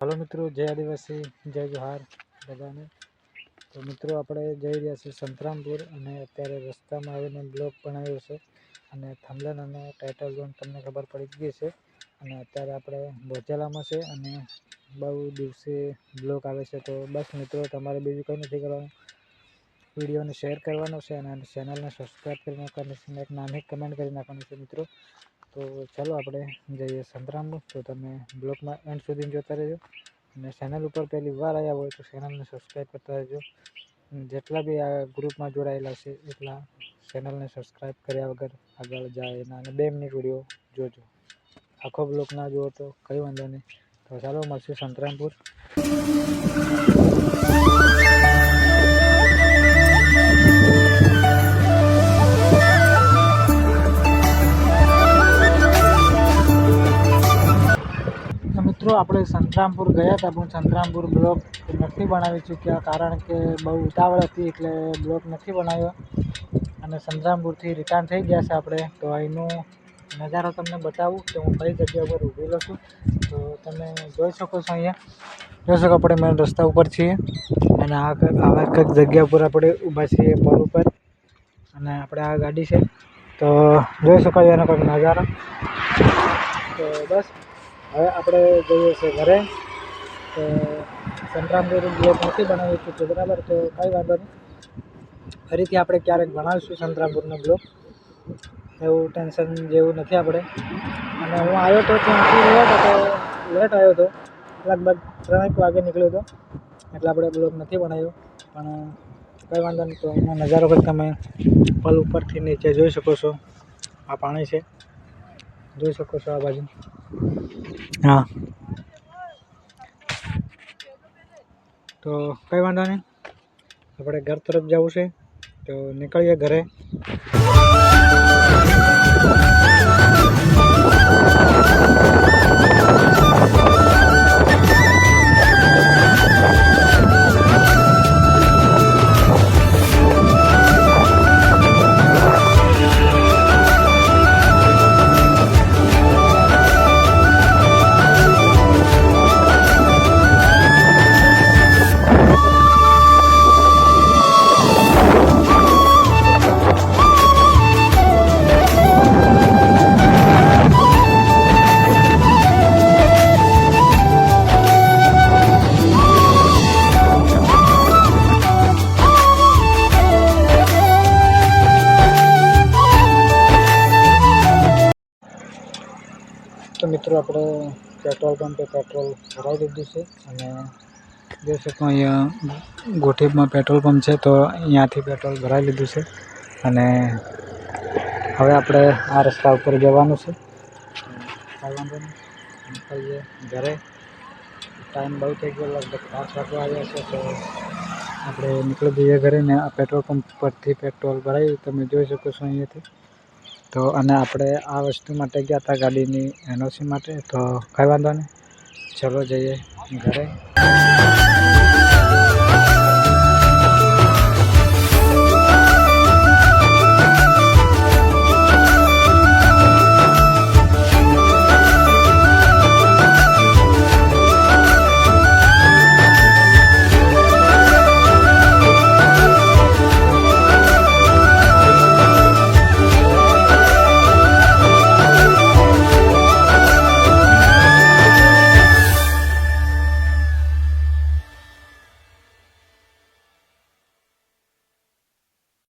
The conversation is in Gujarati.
हेलो मित्रों, जय आदिवासी, जय जोहार बधाने। तो मित्रों આપણે જઈ રહ્યા છીએ સંતરામપુર અને અત્યારે રસ્તામાં આવીને બ્લોગ બનાવ્યો છે અને થંબનેલ અને ટાઇટલ જોઈને તમને ખબર પડી ગઈ છે। અને અત્યારે આપણે બોચેલામાં છે અને બહુ દિવસે બ્લોગ આવે છે। તો બસ મિત્રો તમારે બીજું કંઈ નથી કરવાનું, વિડીયોને શેર કરવાનો છે અને ચેનલને સબસ્ક્રાઈબ કરી નાખવાની છે, એક નાની કમેન્ટ કરી નાખવાની છે મિત્રો। તો ચાલો આપણે જઈએ સંતરામપુર। તો તમે બ્લોગમાં એન્ડ સુધી જોતા રહેજો અને ચેનલ ઉપર પહેલી વાર આવ્યા હોય તો ચેનલને સબસ્ક્રાઈબ કરતા રહેજો। જેટલા બી આ ગ્રુપમાં જોડાયેલા છે એટલા ચેનલને સબસ્ક્રાઈબ કર્યા વગર આગળ જાય ના, અને 2 મિનિટ વિડીયો જોજો, આખો બ્લોગ ના જુઓ તો કંઈ વાંધો નહીં। તો ચાલો મળશું સંતરામપુર। મિત્રો આપણે સંતરામપુર ગયા હતા પણ સંતરામપુર બ્લોગ નથી બનાવી ચૂક્યા, કારણ કે બહુ ઉતાવળ હતી એટલે બ્લોગ નથી બનાવ્યો અને સંતરામપુરથી રિટર્ન થઈ ગયા છે આપણે। તો અહીંનો નજારો તમને બતાવું કે હું કઈ જગ્યા ઉપર ઊભેલો છું। તો તમે જોઈ શકો છો, અહીંયા જોઈ શકો આપણે મેન રસ્તા ઉપર છીએ અને આવા કંઈક જગ્યા ઉપર આપણે ઊભા છીએ પોલ ઉપર અને આપણે આ ગાડી છે। તો જોઈ શકો એનો કંઈક નજારો। તો બસ હવે આપણે જઈએ છીએ ઘરે। તો સંતરામપુર બ્લોગ નથી બનાવી ચૂક્યો બરાબર, તો કંઈ વાંધો નહીં, ફરીથી આપણે ક્યારેક બનાવીશું સંતરામપુરનો બ્લોગ, એવું ટેન્શન જેવું નથી આપણે। અને હું આવ્યો તો ત્યાંથી લેટ આવ્યો હતો, લગભગ 3 વાગે નીકળ્યો હતો એટલે આપણે બ્લોગ નથી બનાવ્યો, પણ કંઈ વાંધો નહીં। તો એનો નજારો પણ તમે પલ ઉપરથી નીચે જોઈ શકો છો, આ પાણી છે જોઈ શકો છો આ બાજુ, હા। તો કંઈ વાંધો નહીં, આપણે ઘર તરફ જવું છે તો નીકળીએ ઘરે। તો મિત્રો આપણે પેટ્રોલ પંપે પેટ્રોલ ભરાવી દીધું છે અને જોઈ શકો અહીંયા ગોઠીમાં પેટ્રોલ પંપ છે, તો અહીંયાથી પેટ્રોલ ભરાવી લીધું છે અને હવે આપણે આ રસ્તા ઉપર જવાનું છે। કંઈ વાંધો નહીં, નીકળીએ ઘરે। ટાઈમ બહુ થઈ ગયો, લગભગ 5 વાગવા આવ્યા છે, તો આપણે નીકળી જઈએ ઘરે ને આ પેટ્રોલ પંપ પરથી પેટ્રોલ ભરાવી તમે જોઈ શકો છો અહીંયાથી। તો અને આપણે આ વસ્તુ માટે ગયા હતા ગાડીની NOC માટે, તો કંઈ વાંધો નહીં, ચલો જઈએ ઘરે।